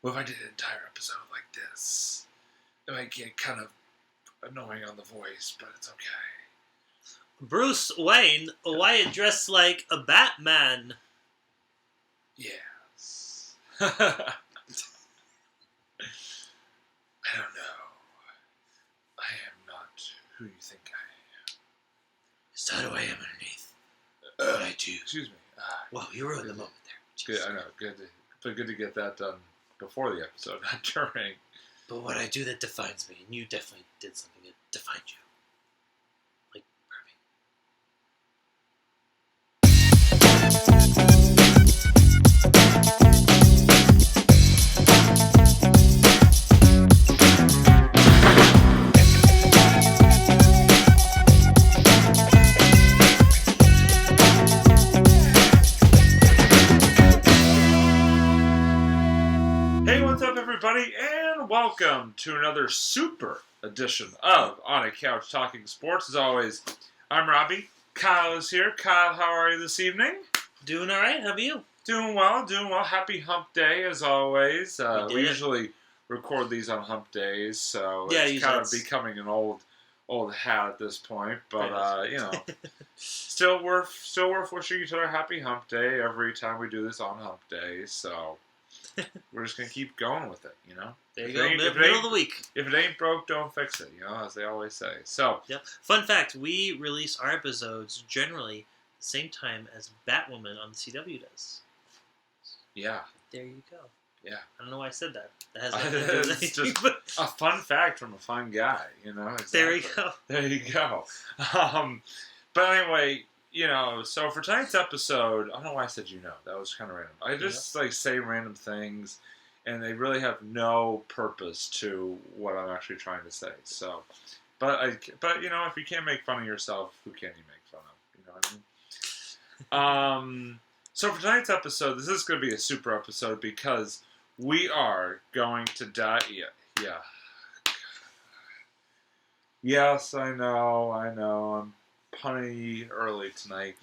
What if I did an entire episode like this? It might get kind of annoying on the voice, but it's okay. Bruce Wayne, why dressed like a Batman? Yes. I don't know. I am not who you think I am. So do I am underneath. What I do. Excuse me. Well, you ruined the moment there. Good, I know. Good to get that done before the episode, not during. But what I do that defines me, and you definitely did something that defined you. Like Everybody, and welcome to another super edition of On a Couch Talking Sports. As always, I'm Robbie. Kyle is here. Kyle, how are you this evening? Doing all right. How about you? Doing well. Happy Hump Day, as always. We usually record these on Hump Days, so it's kind of becoming an old hat at this point. But you know, still worth wishing each other Happy Hump Day every time we do this on Hump Day. So. We're just going to keep going with it, you know? There you go, middle of the week. If it ain't broke, don't fix it, you know, as they always say. So, yep. Fun fact, we release our episodes generally the same time as Batwoman on the CW does. Yeah. There you go. Yeah. I don't know why I said that. That has nothing to do with anything. It's just a fun fact from a fun guy, you know? Exactly. There you go. But anyway... You know, so for tonight's episode, I don't know why I said that was kind of random. I just say random things, and they really have no purpose to what I'm actually trying to say. So, but you know, if you can't make fun of yourself, who can you make fun of? You know what I mean? So for tonight's episode, this is going to be a super episode because we are going to dive. Yeah. Yes, I know. I'm punny early tonight.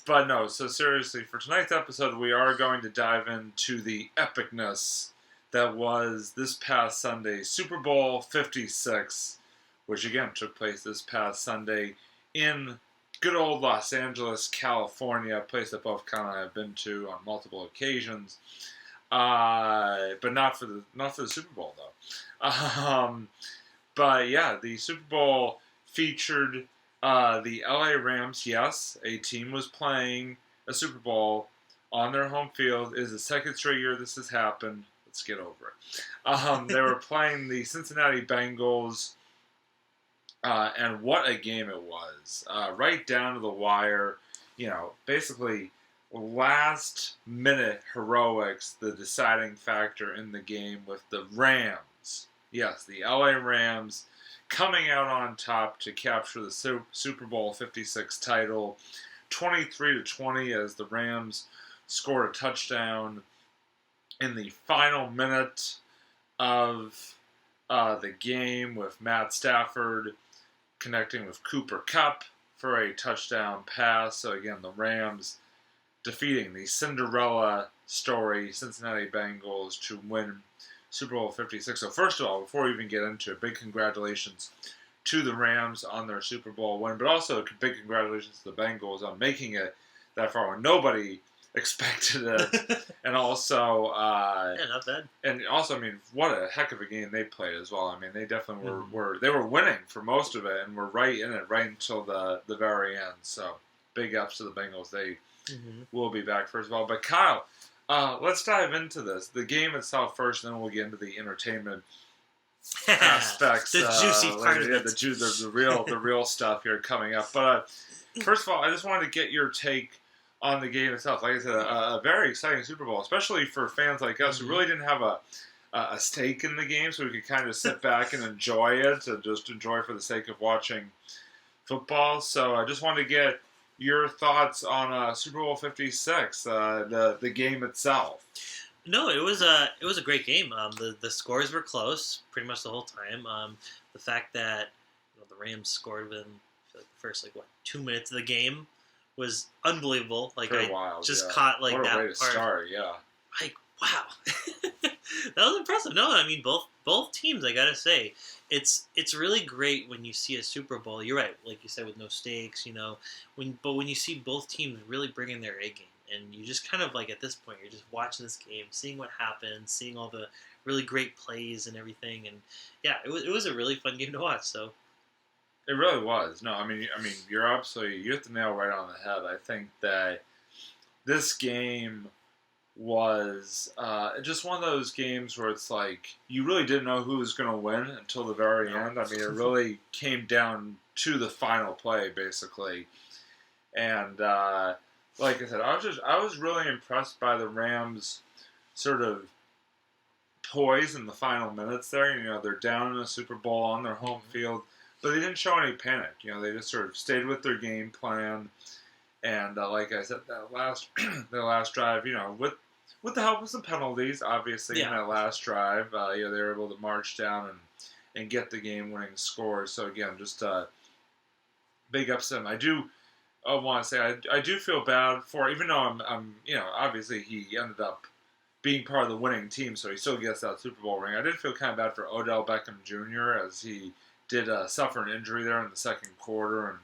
But no, so seriously, for tonight's episode, we are going to dive into the epicness that was this past Sunday, Super Bowl 56, which again took place this past Sunday in good old Los Angeles, California, a place that both Kyle and I have been to on multiple occasions. But not for the Super Bowl though. But yeah, the Super Bowl featured the LA Rams. Yes, a team was playing a Super Bowl on their home field. It is the second straight year this has happened. Let's get over it. They were playing the Cincinnati Bengals, and what a game it was. Right down to the wire. You know, basically last minute heroics, the deciding factor in the game with the Rams. Yes, the LA Rams coming out on top to capture the Super Bowl 56 title, 23-20 as the Rams scored a touchdown in the final minute of the game with Matt Stafford connecting with Cooper Kupp for a touchdown pass. So again, the Rams defeating the Cinderella story Cincinnati Bengals to win Super Bowl 56. So first of all, before we even get into it, big congratulations to the Rams on their Super Bowl win, but also big congratulations to the Bengals on making it that far when nobody expected it. And also... yeah, not bad. And also, I mean, what a heck of a game they played as well. I mean, they definitely were winning for most of it and were right in it right until the very end. So big ups to the Bengals. They will be back first of all. But Kyle... let's dive into this. The game itself first, and then we'll get into the entertainment aspects. The juicy part of it. The real stuff here coming up. But first of all, I just wanted to get your take on the game itself. Like I said, a very exciting Super Bowl, especially for fans like us who really didn't have a stake in the game, so we could kind of sit back and enjoy it, and just enjoy for the sake of watching football. So I just wanted to get your thoughts on Super Bowl 56, the game itself. No, it was a great game. The scores were close pretty much the whole time. The fact that the Rams scored within the first 2 minutes of the game was unbelievable. Like Pretty I wild, just yeah. caught like what a that way to part. start, yeah. Like wow, that was impressive. No, I mean both teams. I gotta say, it's really great when you see a Super Bowl. You're right, like you said, with no stakes. You know, when you see both teams really bringing their A game, and you just kind of like at this point, you're just watching this game, seeing what happens, seeing all the really great plays and everything, and yeah, it was a really fun game to watch. So It really was. No, I mean, you hit the nail right on the head. I think that this game was just one of those games where it's like you really didn't know who was going to win until the very end. I mean, it really came down to the final play, basically. And like I said, I was really impressed by the Rams' sort of poise in the final minutes there. You know, they're down in the Super Bowl on their home field, but they didn't show any panic. You know, they just sort of stayed with their game plan. And like I said, that last their last drive, you know, with the help of some penalties, obviously in that last drive, you know, they were able to march down and get the game-winning score. So again, just big ups to them. I do want to say I do feel bad for, even though I'm you know, obviously he ended up being part of the winning team, so he still gets that Super Bowl ring. I did feel kind of bad for Odell Beckham Jr. as he did suffer an injury there in the second quarter and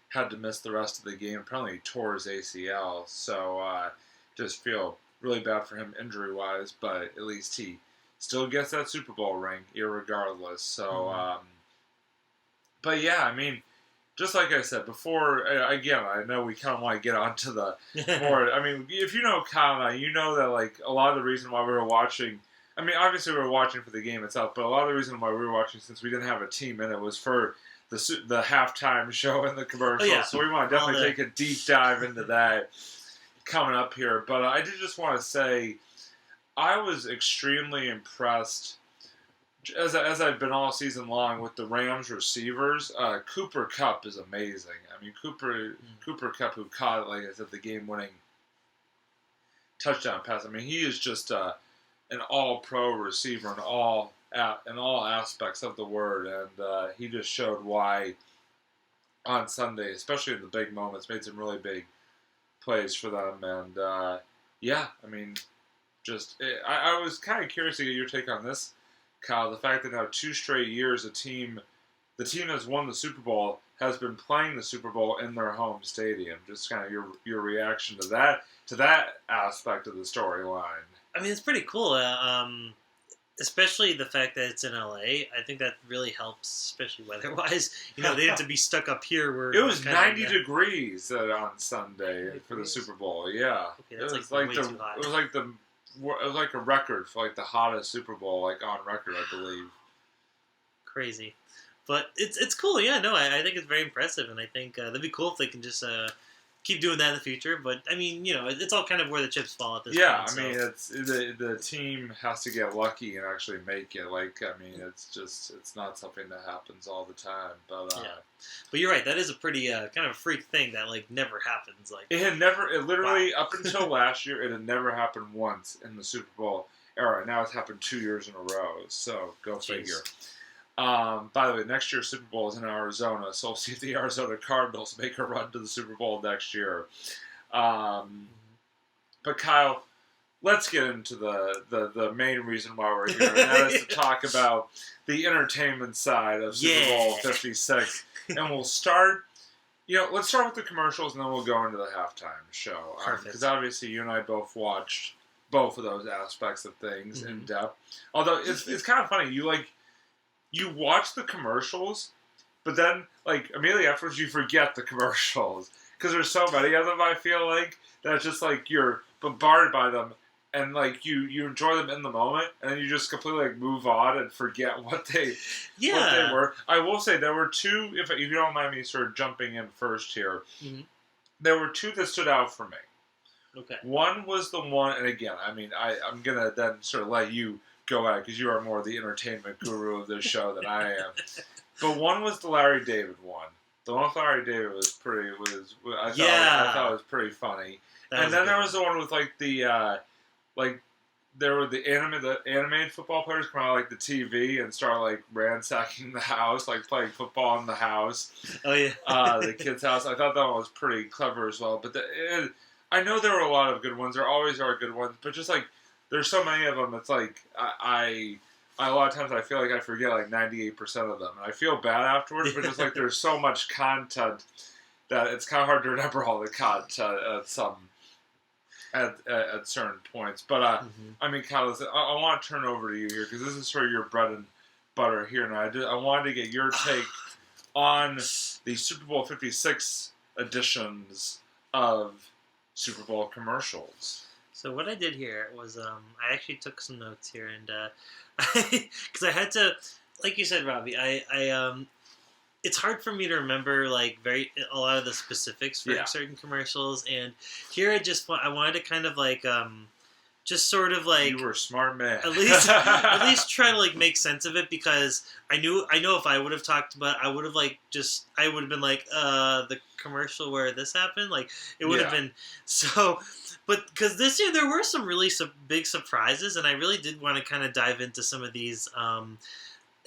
had to miss the rest of the game. Apparently he tore his ACL, so just feel really bad for him injury-wise, but at least he still gets that Super Bowl ring, irregardless. So, but yeah, I mean, just like I said before, again, I know we kind of want to get onto the more. I mean, if you know Kyle and I, you know that like a lot of the reason why we were watching. I mean, obviously we were watching for the game itself, but a lot of the reason why we were watching, since we didn't have a team in it, was for the halftime show and the commercials. Oh, yeah. So we want to definitely take a deep dive into that coming up here. But I did just want to say I was extremely impressed, as I've been all season long, with the Rams receivers. Cooper Kupp is amazing. I mean, Cooper Kupp, who caught, like I said, the game-winning touchdown pass. I mean, he is just an all-pro receiver in all aspects of the word, and he just showed why on Sunday, especially in the big moments, made some really big plays for them. And yeah, I mean, I was kind of curious to get your take on this, Kyle. The fact that now 2 straight years the team that's won the Super Bowl has been playing the Super Bowl in their home stadium. Just kind of your reaction to that aspect of the storyline. I mean, it's pretty cool. Especially the fact that it's in LA. I think that really helps, especially weather-wise. You know, they had to be stuck up here where it was 90 degrees on Sunday for the Super Bowl. Yeah, okay, that's it was like way too hot. It was like a record for like the hottest Super Bowl like on record, I believe. Crazy, but it's cool. Yeah, no, I think it's very impressive, and I think that'd be cool if they can just keep doing that in the future. But I mean, you know, it's all kind of where the chips fall at this point. Yeah, I mean, it's the team has to get lucky and actually make it. Like, I mean, it's not something that happens all the time. But yeah, but you're right. That is a pretty kind of a freak thing that like never happens. Like it literally up until last year, it had never happened once in the Super Bowl era. Now it's happened 2 years in a row. So go figure. By the way, next year's Super Bowl is in Arizona, so we'll see if the Arizona Cardinals make a run to the Super Bowl next year. But Kyle, let's get into the main reason why we're here, and that is to talk about the entertainment side of Super Bowl 56. And we'll start, let's start with the commercials, and then we'll go into the halftime show. Because obviously you and I both watched both of those aspects of things in depth. Although it's kind of funny, you watch the commercials, but then, like, immediately afterwards, you forget the commercials. Because there's so many of them, I feel like, that it's just, like, you're bombarded by them, and, like, you enjoy them in the moment, and then you just completely, like, move on and forget what they were. I will say there were 2, if you don't mind me sort of jumping in first here, there were 2 that stood out for me. Okay. One was the one, and again, I mean, I'm going to then sort of let you go at it, because you are more the entertainment guru of this show than I am. But one was the Larry David one. The one with Larry David I thought it was pretty funny. And then there was the one with like the there were the animated football players come out like the TV and start like ransacking the house, like playing football in the house. Oh yeah, the kid's house. I thought that one was pretty clever as well. But I know there were a lot of good ones. There always are good ones, but just like there's so many of them. It's like I a lot of times I feel like I forget like 98% of them, and I feel bad afterwards. But just like there's so much content that it's kind of hard to remember all the content at certain points. But I mean, Kyle, I want to turn over to you here because this is sort of your bread and butter here, and I wanted to get your take on the Super Bowl 56 editions of Super Bowl commercials. So what I did here was I actually took some notes here, and because I had to, like you said, Robbie, I it's hard for me to remember like a lot of the specifics for certain commercials, and here I wanted to kind of like just sort of like you were a smart man. at least try to like make sense of it, because I know if I would have talked about, I would have been like the commercial where this happened, like it would have been so. But because this year there were some really big surprises, and I really did want to kind of dive into some of these.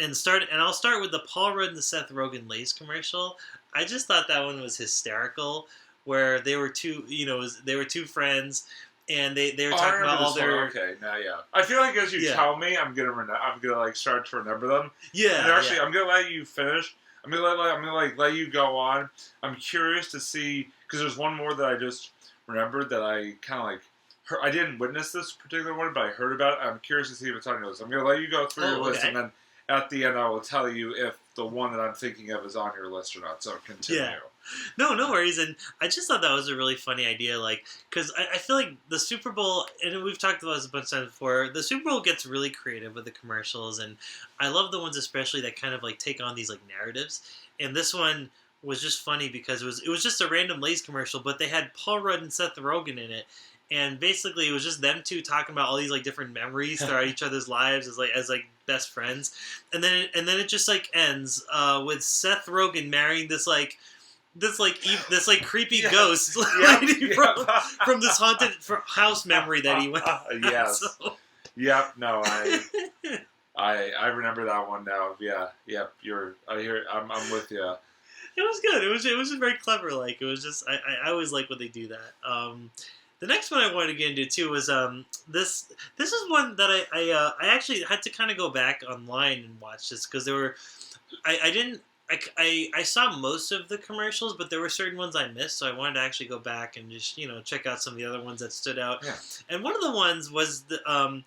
And I'll start with the Paul Rudd and Seth Rogen Lay's commercial. I just thought that one was hysterical, where they were two friends, and they were talking about all their. Okay, now I feel like as you tell me, I'm gonna like start to remember them. Yeah. And actually, I'm gonna let you finish. I'm gonna let you go on. I'm curious to see, because there's one more that I just remembered that I kind of like. I didn't witness this particular one, but I heard about it. I'm curious to see if it's on your list. I'm gonna let you go through your list, and then at the end, I will tell you if the one that I'm thinking of is on your list or not. So continue. Yeah. No worries. And I just thought that was a really funny idea, like, because I feel like the Super Bowl, and we've talked about this a bunch of times before, the Super Bowl gets really creative with the commercials, and I love the ones especially that kind of like take on these like narratives. And this one was just funny because it was just a random Lay's commercial, but they had Paul Rudd and Seth Rogen in it. And basically, it was just them two talking about all these like different memories throughout each other's lives as best friends, and then it just like ends with Seth Rogen marrying this creepy ghost lady from this haunted house memory that he went. Yes. So. Yep. No, I remember that one now. Yeah. Yep. I'm with you. It was good. It was just very clever. Like it was just I always like when they do that. The next one I wanted to get into too was this is one that I actually had to kind of go back online and watch this, because there were I saw most of the commercials, but there were certain ones I missed, so I wanted to actually go back and just check out some of the other ones that stood out. Yeah. And one of the ones was the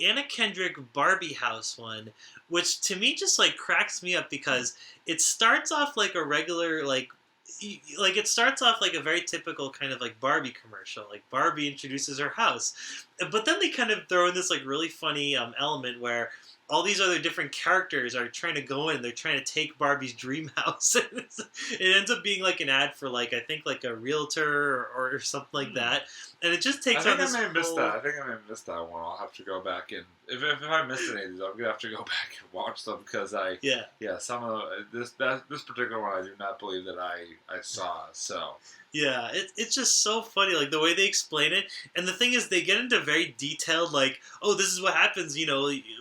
Anna Kendrick Barbie house one, which to me just like cracks me up, because it starts off like a regular it starts off like a very typical kind of like Barbie commercial. Like Barbie introduces her house, but then they kind of throw in this like really funny element where all these other different characters are trying to go in. They're trying to take Barbie's dream house. It ends up being like an ad for like, I think like a realtor or something like that. And it just takes on this I may have missed that one. I'll have to go back and if I missed any of these, I'm gonna have to go back and watch them, because some of this particular one I do not believe that I saw. So. Yeah, it's just so funny, like the way they explain it. And the thing is, they get into very detailed, like, oh, this is what happens,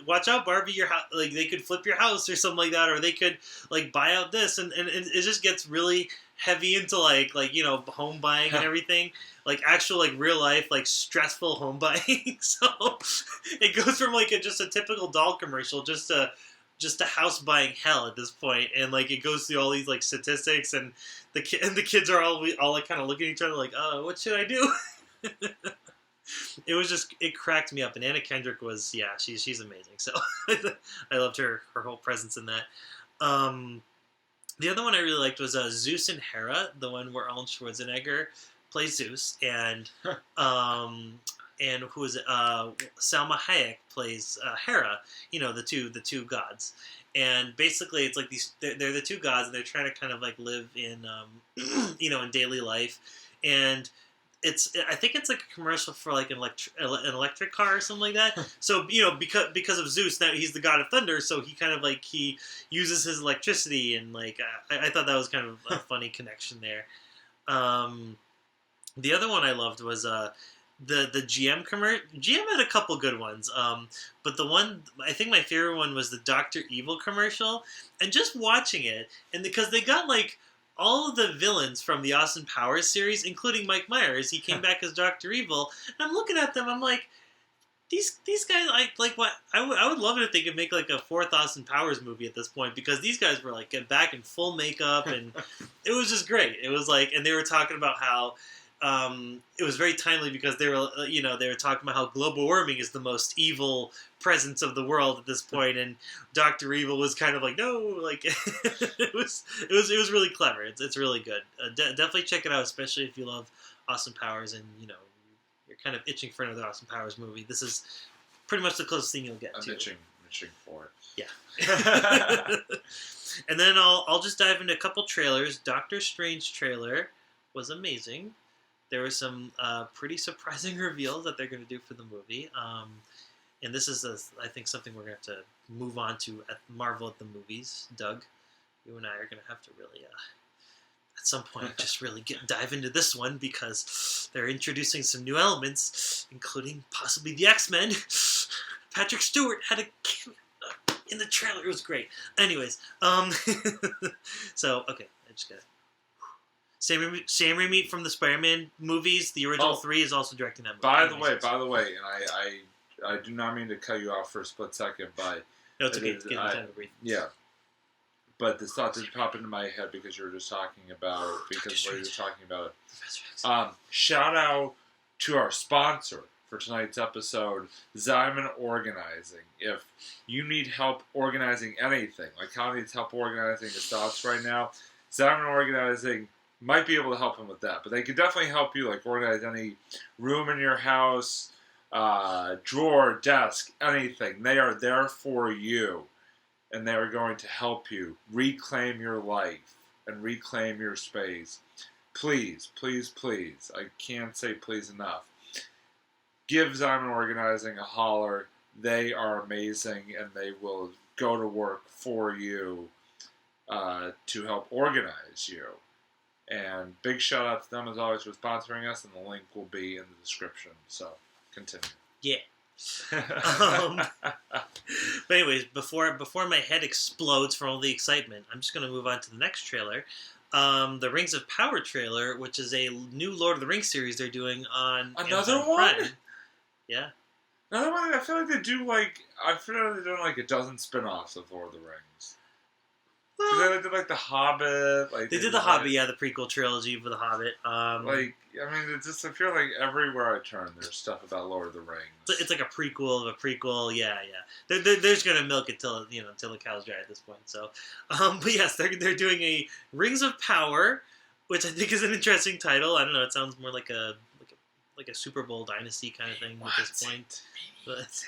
watch out, Barbie, your house, like they could flip your house or something like that, or they could like buy out this, and it just gets really heavy into like home buying and everything, like actual like real life like stressful home buying. So it goes from like just a typical doll commercial just a house buying hell at this point, and like it goes through all these like statistics, and the kids are all like kind of looking at each other like, what should I do? It cracked me up. And Anna Kendrick was she's amazing. So I loved her whole presence in that. The other one I really liked was Zeus and Hera, the one where Arnold Schwarzenegger plays Zeus, and who is it? Salma Hayek plays Hera. The two gods. And basically, it's like they're the two gods, and they're trying to kind of like live in, in daily life. And I think it's like a commercial for like an electric car or something like that. So, because of Zeus, now he's the god of thunder, so he kind of like, he uses his electricity, and like, I thought that was kind of a funny connection there. The other one I loved was, the GM had a couple good ones. But the one I think my favorite one was the Dr. Evil commercial, and just watching it, and because they got like all of the villains from the Austin Powers series, including Mike Myers, he came back as Dr. Evil, and I'm looking at them, I'm like, these guys, like what I would love it if they could make like a fourth Austin Powers movie at this point, because these guys were like back in full makeup, and it was just great. It was like, and they were talking about how it was very timely because they were talking about how global warming is the most evil presence of the world at this point, and Dr. Evil was kind of like, no, like it was really clever. It's really good. Definitely check it out, especially if you love Austin Powers and you're kind of itching for another Austin Powers movie. This is pretty much the closest thing you'll get to. I'm itching for it. Yeah. And then I'll just dive into a couple trailers. Doctor Strange trailer was amazing. There were some pretty surprising reveals that they're going to do for the movie. And this is, I think, something we're going to have to move on to at Marvel at the Movies. Doug, you and I are going to have to really, at some point, just really dive into this one, because they're introducing some new elements, including possibly the X-Men. Patrick Stewart had a cameo in the trailer. It was great. Anyways, so, okay, I just got to... Sam Raimi from the Spider-Man movies, the original 3, is also directing that movie. By the way, and I do not mean to cut you off for a split second, but... No, it's okay. It's getting time to breathe. Yeah. But this thought did pop into my head because you were just talking about... Because what you were talking about... shout out to our sponsor for tonight's episode, Zyman Organizing. If you need help organizing anything, like Kyle needs help organizing his thoughts right now, Zyman Organizing might be able to help him with that. But they could definitely help you, like, organize any room in your house, drawer, desk, anything. They are there for you. And they are going to help you reclaim your life and reclaim your space. Please, please, please. I can't say please enough. Give Zyman Organizing a holler. They are amazing, and they will go to work for you to help organize you. And big shout out to them, as always, for sponsoring us, and the link will be in the description. So, continue. Yeah. But anyways, before my head explodes from all the excitement, I'm just going to move on to the next trailer. The Rings of Power trailer, which is a new Lord of the Rings series they're doing on Another one? Prime. Yeah. Another one. I feel like they do they're doing like a dozen spin-offs of Lord of the Rings. Well, they did like The Hobbit. Like they did The Hobbit, yeah, the prequel trilogy for The Hobbit. I feel like everywhere I turn, there's stuff about Lord of the Rings. It's like a prequel of a prequel, yeah. They're just gonna milk it till the cows dry at this point. So, but yes, they're doing a Rings of Power, which I think is an interesting title. I don't know, it sounds more like a Super Bowl dynasty kind of thing at this point. But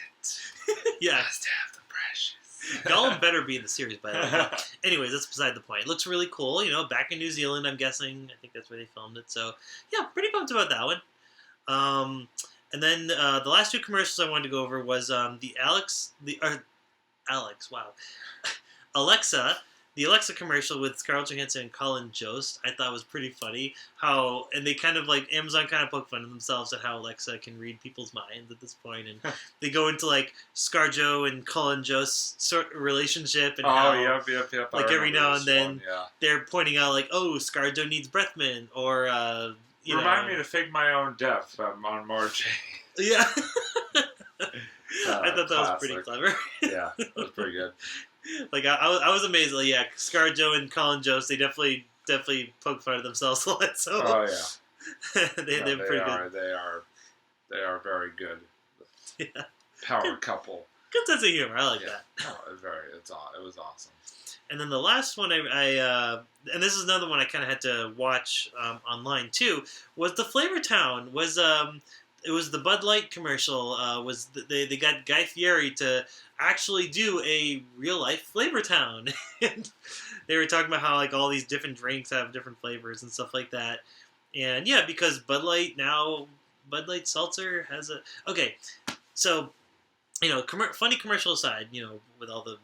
yeah, must have the precious. Y'all better be in the series, by the way. But anyways, that's beside the point. It looks really cool. Back in New Zealand, I'm guessing. I think that's where they filmed it. So, yeah, pretty pumped about that one. And then the last two commercials I wanted to go over was Alexa. The Alexa commercial with Scarlett Johansson and Colin Jost, I thought was pretty funny. And they kind of like, Amazon kind of poke fun at themselves at how Alexa can read people's minds at this point. And they go into like ScarJo and Colin Jost's sort of relationship. And Yep. Like every now and then they're pointing out like, oh, ScarJo needs breath mint. Or, Remind me to fake my own death on March 8th. Yeah. I thought that was pretty clever. Yeah, that was pretty good. Like I was amazed. Like, yeah, ScarJo and Colin Jost, they definitely poke fun at themselves a lot. So they're pretty good. They are very good. Yeah. Power couple. Good sense of humor. I like that. Oh, it was awesome. And then the last one I and this is another one I kind of had to watch online too, was the Flavor Town. It was the Bud Light commercial. They got Guy Fieri to actually do a real life Flavor Town, and they were talking about how like all these different drinks have different flavors and stuff like that. And yeah, because Bud Light Seltzer has a so funny commercial aside, with all the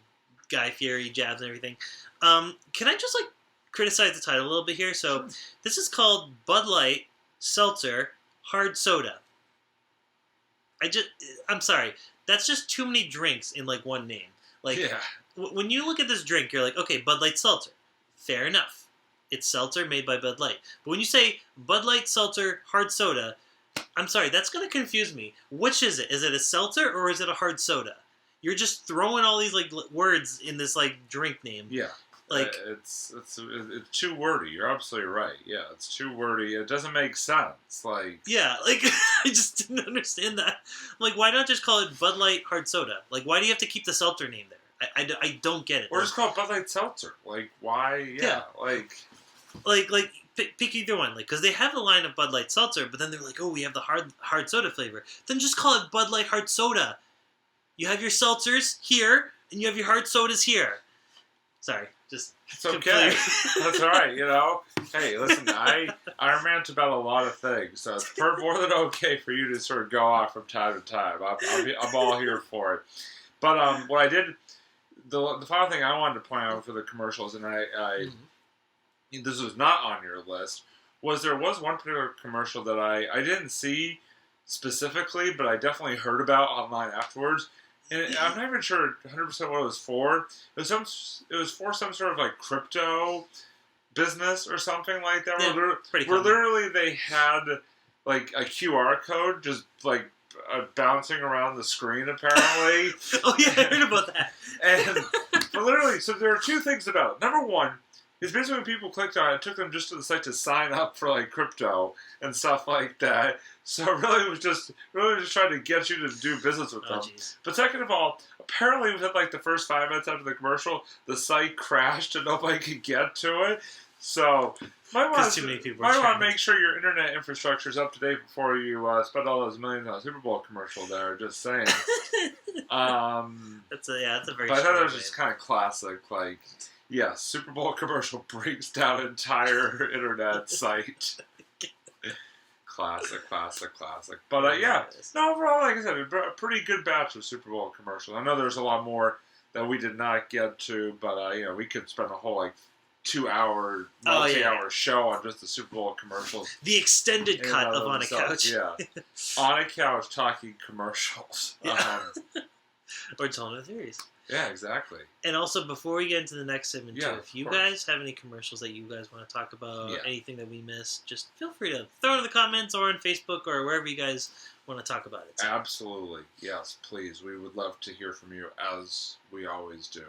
Guy Fieri jabs and everything. Can I just like criticize the title a little bit here? So This is called Bud Light Seltzer Hard Soda. I'm sorry. That's just too many drinks in like one name. Like when you look at this drink, you're like, okay, Bud Light Seltzer. Fair enough. It's seltzer made by Bud Light. But when you say Bud Light Seltzer Hard Soda, I'm sorry, that's going to confuse me. Which is it? Is it a seltzer or is it a hard soda? You're just throwing all these like words in this like drink name. Yeah. Like it's too wordy. You're absolutely right. Yeah, it's too wordy. It doesn't make sense. Like I just didn't understand that. Like, why not just call it Bud Light Hard Soda? Like, why do you have to keep the seltzer name there? I don't get it. Or just call it Bud Light Seltzer. Like, why? Yeah. Like pick either one. Like, because they have a line of Bud Light Seltzer, but then they're like, oh, we have the hard soda flavor. Then just call it Bud Light Hard Soda. You have your seltzers here, and you have your hard sodas here. Sorry, just it's okay. That's all right. You know. Hey, listen, I rant about a lot of things, so it's more than okay for you to sort of go off from time to time. I'm all here for it. But what I did, the final thing I wanted to point out for the commercials, and this was not on your list, was there was one particular commercial that I didn't see specifically, but I definitely heard about online afterwards. And I'm not even sure 100% what it was for. It was for some sort of like crypto business or something like that. Yeah, where literally they had like a QR code just like bouncing around the screen apparently. Oh yeah, I heard about that. But literally, so there are two things about it. Number one, is basically when people clicked on it, it took them just to the site to sign up for like crypto and stuff like that. So really, it was just trying to get you to do business with them. Geez. But second of all, apparently within like the first 5 minutes after the commercial, the site crashed and nobody could get to it. So might want to make sure your internet infrastructure is up to date before you spend all those millions on a Super Bowl commercial. There, just saying. That's a very. But I thought it was just kind of classic, like. Yes, Super Bowl commercial brings down entire internet site. Classic. But overall, like I said, a pretty good batch of Super Bowl commercials. I know there's a lot more that we did not get to, but we could spend a whole 2-hour, multi-hour show on just the Super Bowl commercials. The extended cut of On a Couch. Yeah, On a Couch talking commercials. Yeah. Or telling the theories. Yeah, exactly. And also, before we get into the next segment, too, if you guys have any commercials that you guys want to talk about, anything that we missed, just feel free to throw it in the comments or on Facebook or wherever you guys want to talk about it. So. Absolutely. Yes, please. We would love to hear from you, as we always do.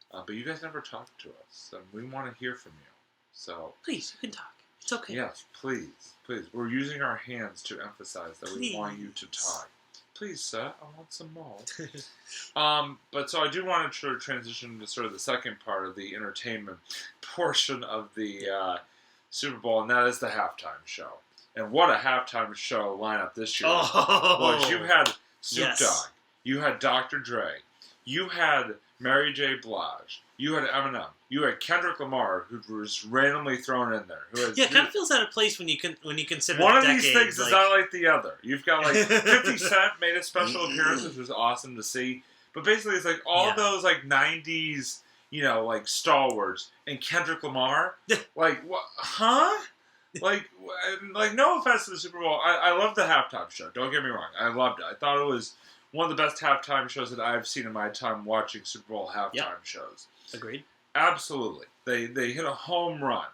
But you guys never talk to us, and we want to hear from you. So please, you can talk. It's okay. Yes, please. We're using our hands to emphasize that we want you to talk. Please, sir, I want some more. But so I do want to sort of transition to sort of the second part of the entertainment portion of the Super Bowl, and that is the halftime show. And what a halftime show lineup this year was. You had Snoop Dogg, you had Dr. Dre, you had Mary J. Blige, you had Eminem, you had Kendrick Lamar, who was randomly thrown in there. It kind of feels out of place when you consider one the of decades, these things is not like the other. You've got 50 Cent made a special appearance, which was awesome to see. But basically, it's all those 90s, stalwarts, and Kendrick Lamar. What? Huh? No offense to the Super Bowl. I love the halftime show. Don't get me wrong. I loved it. I thought it was one of the best halftime shows that I've seen in my time watching Super Bowl halftime shows. Agreed. Absolutely. They hit a home run.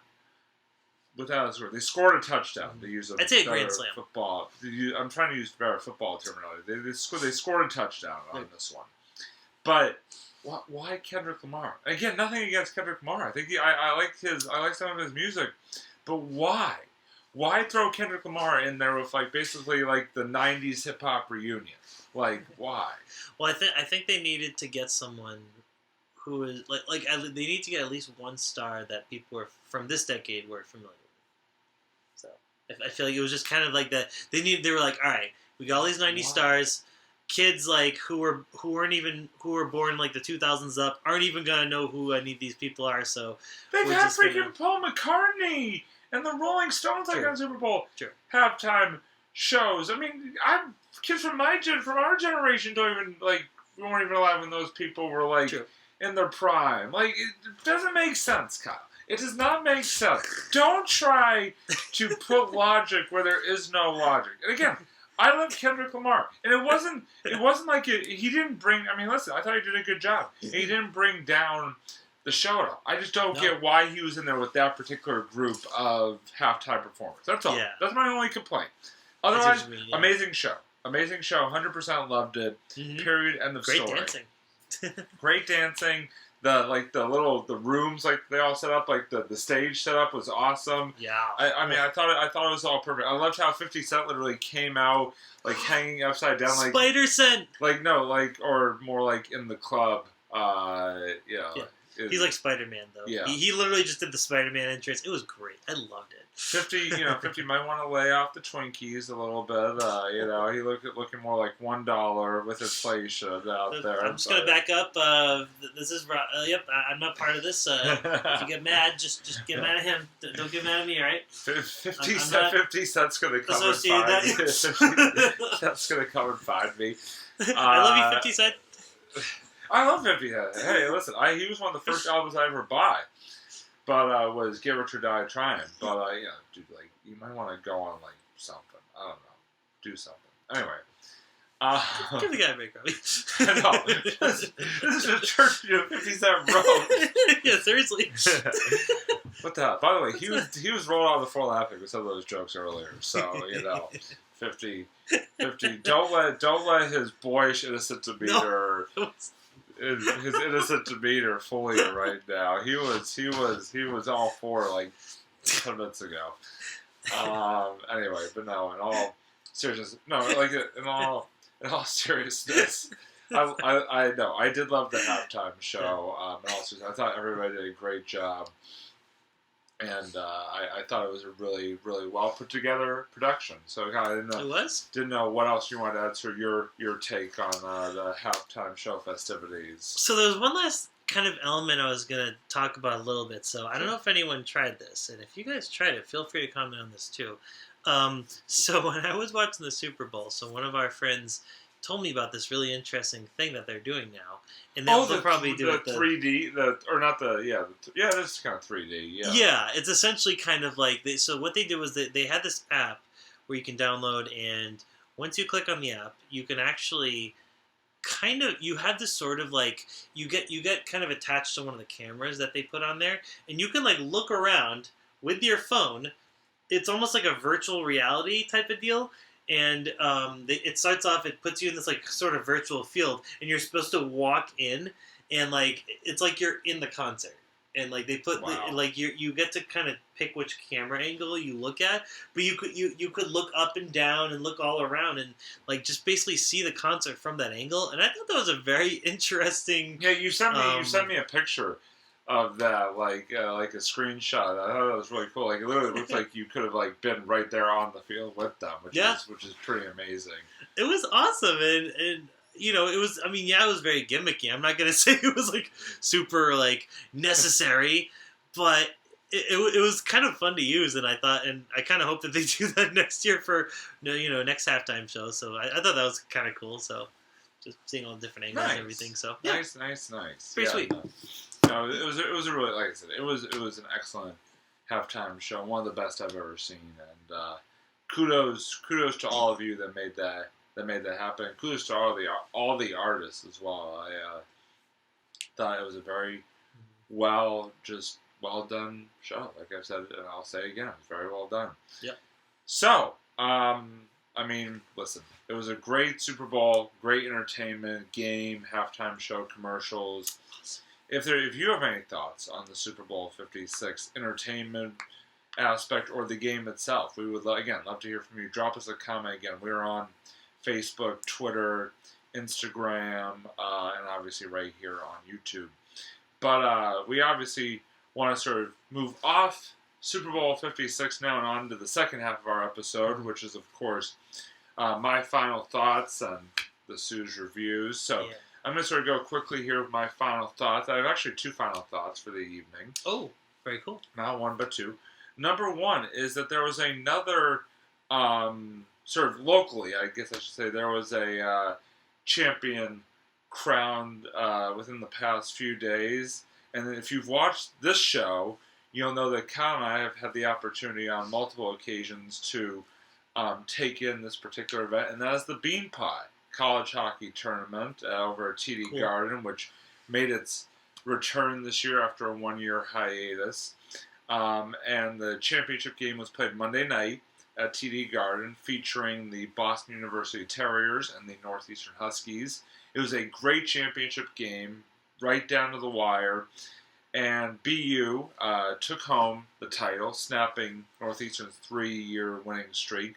Without a score. They scored a touchdown. They use I'd say a grand slam. Football. I'm trying to use better football terminology. They scored a touchdown on this one. But why Kendrick Lamar? Again, nothing against Kendrick Lamar. I think I like some of his music. But why? Why throw Kendrick Lamar in there with basically the 90s hip hop reunion? Why? Well, I think they needed to get someone who is they need to get at least one star that people from this decade were familiar with. So I feel like it was just kind of like that. They were like, all right, we got all these 90s stars. Kids who were born the 2000s up aren't even gonna know who any of these people are. So they've had freaking Paul McCartney and the Rolling Stones on Super Bowl halftime shows. I mean, kids from our generation don't even we weren't even alive when those people were in their prime. It doesn't make sense, Kyle. It does not make sense. Don't try to put logic where there is no logic. And again, I love Kendrick Lamar, and it wasn't like he didn't bring. I mean, listen, I thought he did a good job. And he didn't bring down the show at all. I just don't get why he was in there with that particular group of halftime performers. That's all. Yeah. That's my only complaint. Otherwise, amazing show. Amazing show. 100% loved it. Mm-hmm. Period. End of story. Great dancing. Great dancing. The rooms like they all set up, like the stage setup was awesome. Yeah. I mean I thought it was all perfect. I loved how 50 Cent literally came out like hanging upside down like Spider Cent. Like no, like or more like in the club. Yeah. He's like Spider-Man though. Yeah. He literally just did the Spider-Man entrance. It was great. I loved it. 50 might want to lay off the Twinkies a little bit. He looking more like $1 with inflation out there. I'm just gonna back up. This is I'm not part of this. If you get mad, just get mad at him. Don't get mad at me, all right? 50 Cent's gonna come and find me. 50 Cent's gonna come and find me. I love you, 50 Cent. I love 50 Cent. Hey, listen, he was one of the first albums I ever bought. But was Get Rich or Die Trying. But dude, like you might want to go on like something. I don't know, do something. Anyway, give the guy a break, Robbie. No, this is a church 50 Cent road. Yeah, seriously. What the hell? By the way, he was rolled on the floor laughing with some of those jokes earlier. So 50. Don't let his boyish innocent demeanor. No. His innocent demeanor fully right now. He was all for like 10 minutes ago. Anyway, but no, in all seriousness, in all seriousness, I know I did love the halftime show. In all seriousness, I thought everybody did a great job. And I thought it was a really, really well put together production. So I didn't know what else you wanted to add to your take on the halftime show festivities. So there was one last kind of element I was going to talk about a little bit. So I don't know if anyone tried this, and if you guys tried it, feel free to comment on this too. So when I was watching the Super Bowl, so one of our friends told me about this really interesting thing that they're doing now, and they'll probably do it. The 3D, it is kind of 3D. Yeah, it's essentially kind of like so. What they did was they had this app where you can download, and once you click on the app, you can actually you have this sort of like you get kind of attached to one of the cameras that they put on there, and you can like look around with your phone. It's almost like a virtual reality type of deal. And it starts off, it puts you in this like sort of virtual field, and you're supposed to walk in, and like it's like you're in the concert, and like they put like you get to kind of pick which camera angle you look at, but you could look up and down and look all around and like just basically see the concert from that angle, and I thought that was a very interesting. Yeah, you sent me a picture of that, like a screenshot. I thought it was really cool. Like it literally looks like you could have like been right there on the field with them, which is pretty amazing. It was awesome, and it was. I mean, it was very gimmicky. I'm not gonna say it was like super like necessary, but it was kind of fun to use, and I kind of hope that they do that next year for next halftime show. So I thought that was kind of cool. So just seeing all the different angles and everything. So yeah. Nice. Pretty sweet. No, it was a really, like I said, it was an excellent halftime show, one of the best I've ever seen, and kudos to all of you that made that happen. Kudos to all the artists as well. I thought it was a very well done show. Like I've said, and I'll say again, it was very well done. Yep. So, I mean, listen, it was a great Super Bowl, great entertainment, game, halftime show, commercials. If you have any thoughts on the Super Bowl 56 entertainment aspect or the game itself, we would, again, love to hear from you. Drop us a comment. Again, we're on Facebook, Twitter, Instagram, and obviously right here on YouTube. But we obviously want to sort of move off Super Bowl 56 now and on to the second half of our episode, which is, of course, my final thoughts and the Sue's reviews. So I'm going to sort of go quickly here with my final thoughts. I have actually two final thoughts for the evening. Oh, very cool. Not one, but two. Number one is that there was another, sort of locally, I guess I should say, there was a champion crowned within the past few days. And if you've watched this show, you'll know that Kyle and I have had the opportunity on multiple occasions to take in this particular event, and that is the Bean Pie College Hockey Tournament over at TD Garden, which made its return this year after a 1-year hiatus. And the championship game was played Monday night at TD Garden, featuring the Boston University Terriers and the Northeastern Huskies. It was a great championship game, right down to the wire. And BU took home the title, snapping Northeastern's 3-year winning streak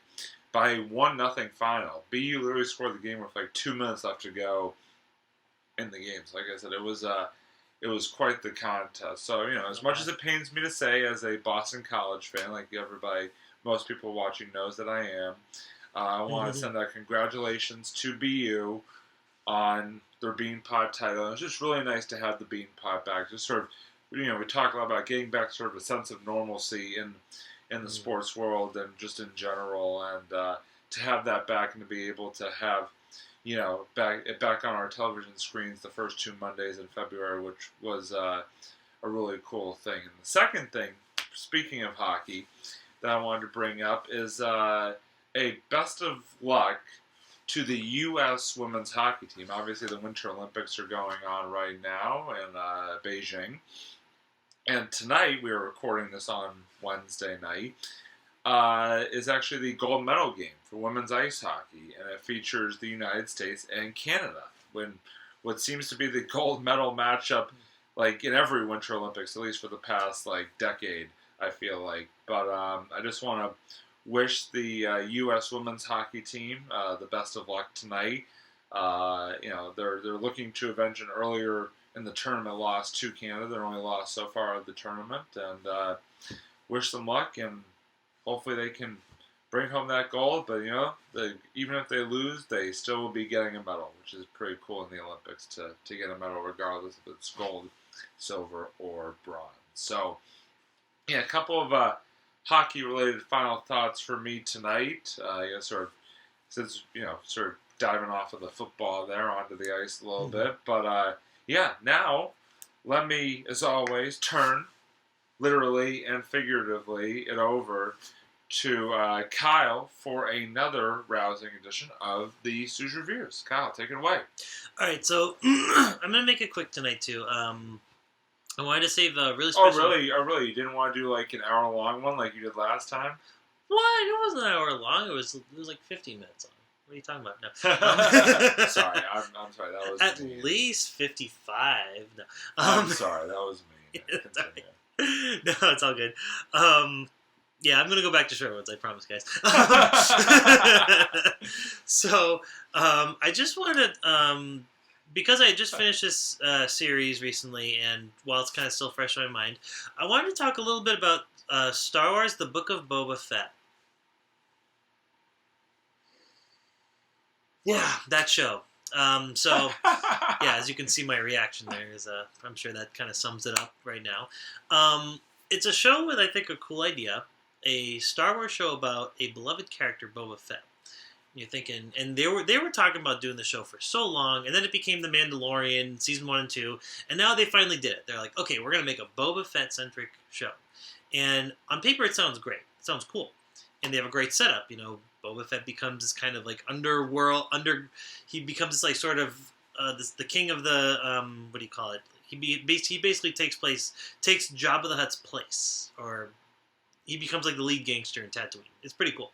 by a 1-0 final. BU literally scored the game with like 2 minutes left to go in the game. So like I said, it was quite the contest. So, as much as it pains me to say, as a Boston College fan, like everybody, most people watching knows that I am, I want to send out congratulations to BU on their Bean Pie title. It's just really nice to have the Bean Pie back. Just sort of, we talk a lot about getting back sort of a sense of normalcy in the sports world and just in general, and to have that back and to be able to have, back on our television screens the first 2 Mondays in February, which was a really cool thing. And the second thing, speaking of hockey, that I wanted to bring up is a best of luck to the U.S. women's hockey team. Obviously, the Winter Olympics are going on right now in Beijing. And tonight, we are recording this on Wednesday night, is actually the gold medal game for women's ice hockey. And it features the United States and Canada, when what seems to be the gold medal matchup, like in every Winter Olympics, at least for the past decade, I feel like. But I just want to wish the U.S. women's hockey team the best of luck tonight. They're looking to avenge an earlier in the tournament loss to Canada. Their only loss so far of the tournament, and wish them luck, and hopefully they can bring home that gold. But even if they lose, they still will be getting a medal, which is pretty cool in the Olympics to get a medal regardless if it's gold, silver, or bronze. So a couple of hockey-related final thoughts for me tonight. Sort of diving off of the football there onto the ice a little bit. But now let me, as always, turn literally and figuratively it over to Kyle for another rousing edition of the Suze Reviews. Kyle, take it away. All right, so I'm going to make it quick tonight, too. I wanted to save a really special... Oh, really? You didn't want to do an hour-long one like you did last time? What? It wasn't an hour long. It was like 15 minutes long. What are you talking about? No. Sorry, I'm sorry. That was at mean. Least 55. No. I'm sorry. That was mean. No, it's all good. Yeah, I'm going to go back to short ones, I promise, guys. So, I just wanted to... because I just finished this series recently, and while it's kind of still fresh in my mind, I wanted to talk a little bit about Star Wars: The Book of Boba Fett. Yeah, that show. As you can see, my reaction there is, I'm sure that kind of sums it up right now. It's a show with, I think, a cool idea. A Star Wars show about a beloved character, Boba Fett. You're thinking, and they were talking about doing the show for so long, and then it became The Mandalorian, season 1 and 2, and now they finally did it. They're like, okay, we're going to make a Boba Fett-centric show. And on paper, it sounds great. It sounds cool. And they have a great setup. Boba Fett becomes this kind of he becomes this sort of the king of the what do you call it? He basically takes Jabba the Hutt's place, or he becomes like the lead gangster in Tatooine. It's pretty cool.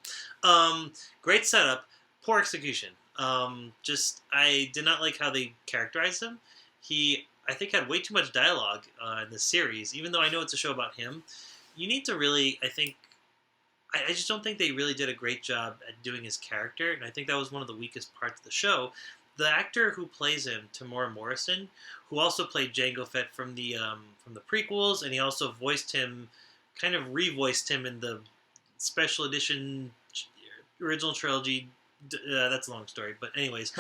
Great setup, poor execution. I did not like how they characterized him. He, I think, had way too much dialogue in the series, even though I know it's a show about him. You need to really, I just don't think they really did a great job at doing his character, and I think that was one of the weakest parts of the show. The actor who plays him, Tamora Morrison, who also played Jango Fett from the prequels, and he also voiced him, kind of revoiced him in the special edition original trilogy. That's a long story, but anyways,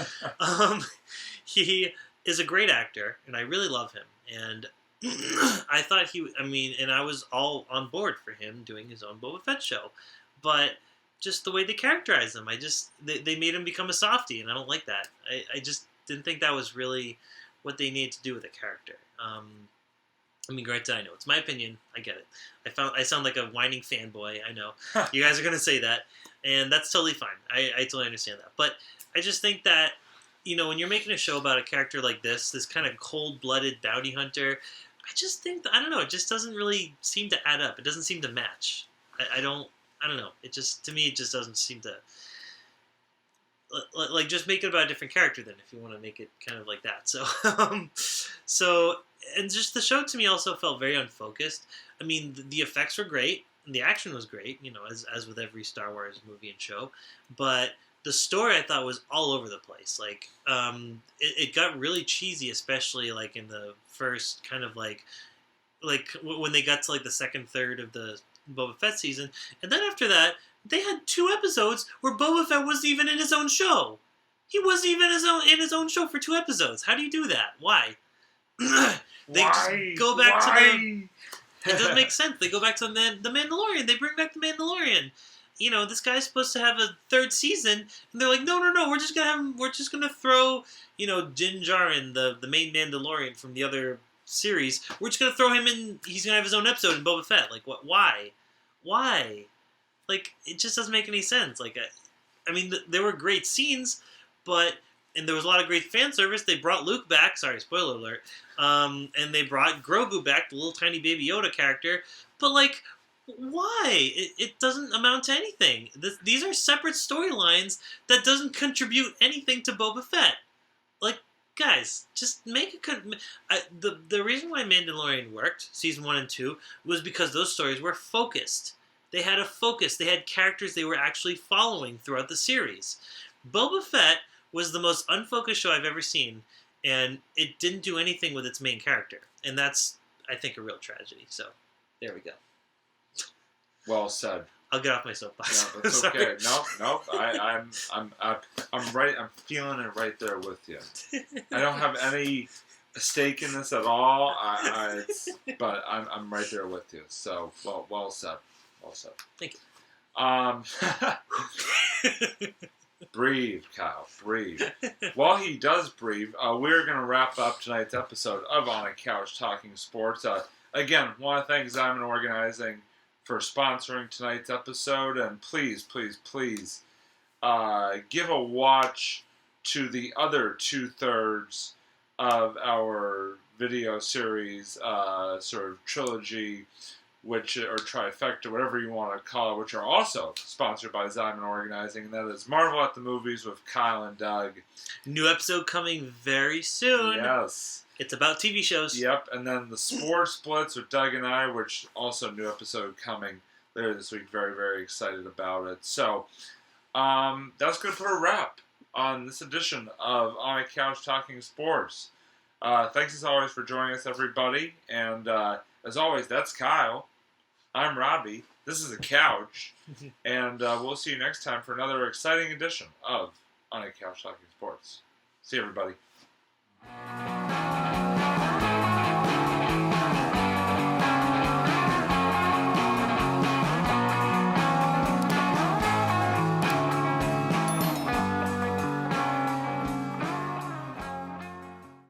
he is a great actor, and I really love him, and I thought and I was all on board for him doing his own Boba Fett show, but just the way they characterized him, they made him become a softie, and I don't like that. I just didn't think that was really what they needed to do with a character. I mean, granted, I know it's my opinion. I get it. I sound like a whining fanboy. I know you guys are gonna say that, and that's totally fine. I totally understand that. But I just think that when you're making a show about a character like this kind of cold-blooded bounty hunter, I just think that, I don't know. It just doesn't really seem to add up. It doesn't seem to match. I don't know. It just, to me, it just doesn't seem to. Like, just make it about a different character then, if you want to make it kind of like that. So, and just the show to me also felt very unfocused. I mean, the effects were great, and the action was great, as with every Star Wars movie and show. But the story, I thought, was all over the place. Like, it got really cheesy, especially like in the first kind of like when they got to like the second third of the Boba Fett season, and then after that, they had 2 episodes where Boba Fett wasn't even in his own show. He wasn't even in his own show for 2 episodes. How do you do that? Why? Just go back to the. It doesn't make sense. They go back to the Mandalorian. They bring back the Mandalorian. This guy's supposed to have a 3rd season, and they're like, no, we're just gonna throw, Din Djarin, the main Mandalorian from the other series. We're just gonna throw him in. He's gonna have his own episode in Boba Fett. Like, what? Why? Like, it just doesn't make any sense. Like, I mean, there were great scenes, and there was a lot of great fan service. They brought Luke back. Sorry, spoiler alert. And they brought Grogu back, the little tiny baby Yoda character. But, like, why? It doesn't amount to anything. These are separate storylines that doesn't contribute anything to Boba Fett. Like, guys, just make it. The reason why Mandalorian worked, season 1 and 2, was because those stories were focused. They had a focus. They had characters they were actually following throughout the series. Boba Fett was the most unfocused show I've ever seen, and it didn't do anything with its main character. And that's, I think, a real tragedy. So, there we go. Well said. I'll get off my soapbox. No, that's okay. No. I'm right. I'm feeling it right there with you. I don't have any stake in this at all. But I'm right there with you. So, well said. Well said. Thank you. Breathe, Kyle. Breathe. While he does breathe, we're going to wrap up tonight's episode of On a Couch Talking Sports. Again, want to thank Zion Organizing for sponsoring tonight's episode. And please, give a watch to the other 2/3 of our video series, sort of trilogy, or trifecta, whatever you want to call it, which are also sponsored by Zion Organizing, and that is Marvel at the Movies with Kyle and Doug. New episode coming very soon. Yes. It's about TV shows. Yep, and then the Sports Splits with Doug and I, which also new episode coming later this week. Very, very excited about it. So, that's going to put a wrap on this edition of On a Couch Talking Sports. Thanks as always for joining us, everybody. And as always, that's Kyle. I'm Robbie. This is a couch. And we'll see you next time for another exciting edition of On a Couch Talking Sports. See you, everybody.